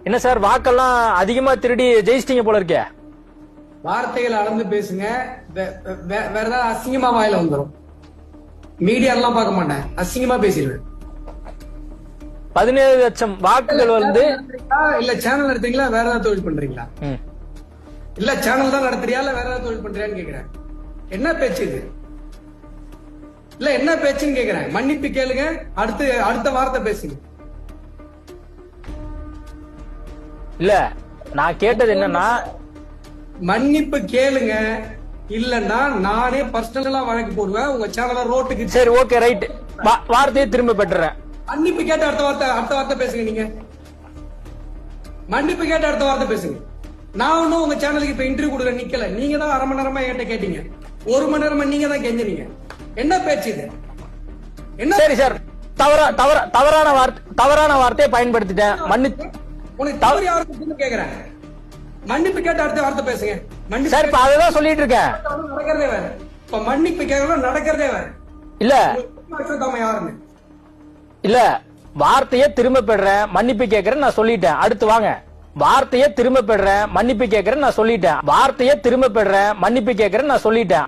என்ன சார் வாக்கெல்லாம் அதிகமா திருடி ஜெயிச்சிட்டீங்க போல இருக்கே. வார்த்தைகள் அளந்து பேசுங்க. வேற ஏதாவது அசிங்கமா வாயில வந்துடும். மீடியா எல்லாம் பார்க்க மாட்டேன், அசிங்கமா பேசிடுவேன். 17 லட்சம் வாக்குகள் வந்து இல்ல சேனல் நடத்துறீங்களா, வேற ஏதாவது தொழில் பண்றீங்களா? இல்ல சேனல் தான் நடத்துறியா இல்ல வேற ஏதாவது தொழில் பண்றியான்னு கேக்குறேன். என்ன பேச்சு இது? இல்ல என்ன பேச்சுன்னு கேக்குறேன். மன்னிப்பு கேளுங்க, அடுத்த வார்த்தை பேசுங்க. இல்ல நான் கேட்டது என்னன்னா, மன்னிப்பு கேளுங்க, இல்லன்னா நானே பர்சனலா வழக்கு போடுவேன் உங்க சேனல ரோட்டுக்கு. சரி ஓகே ரைட், வார்த்தையை திரும்ப பெற்றுறேன். மன்னிப்பு கேட்டு அடுத்த வார்த்தை பேசுங்க. நீங்க மன்னிப்பு கேட்டு அடுத்த வார்த்தை பேசுங்க. நான் ஒன்னும் உங்க சேனலுக்கு இப்ப இன்டர்வியூ கொடுக்க நிக்கல. நீங்க தான் அரை மணி நேரமா என்கிட்ட கேட்டீங்க, 1 மணி நேரமா நீங்க தான் கெஞ்சினீங்க. என்ன பேச்சு இது? என்ன? சரி சார், தவறான வார்த்தையை பயன்படுத்திட்டேன், மன்னிப்பு. உனக்கு தவறு யாருக்கு கேக்குறேன். மன்னிப்பு கேட்டு அடுத்த வார்த்தை பேசுங்க. மன்னிப்பு சார் இப்ப அதுதான் சொல்லிட்டு இருக்கேன். நடக்கிறதே வேற. இப்ப மன்னிப்பு கேட்கணும், நடக்கிறதே வேற. இல்ல யாருன்னு இல்ல, வார்த்தையை திரும்ப பெறேன், மன்னிப்பு கேட்கறேன் நான் சொல்லிட்டேன். அடுத்து வாங்க. வார்த்தையை திரும்ப பெறேன், மன்னிப்பு கேட்கறேன் நான் சொல்லிட்டேன். வார்த்தையை திரும்ப பெறேன், மன்னிப்பு கேட்கறேன் நான் சொல்லிட்டேன்.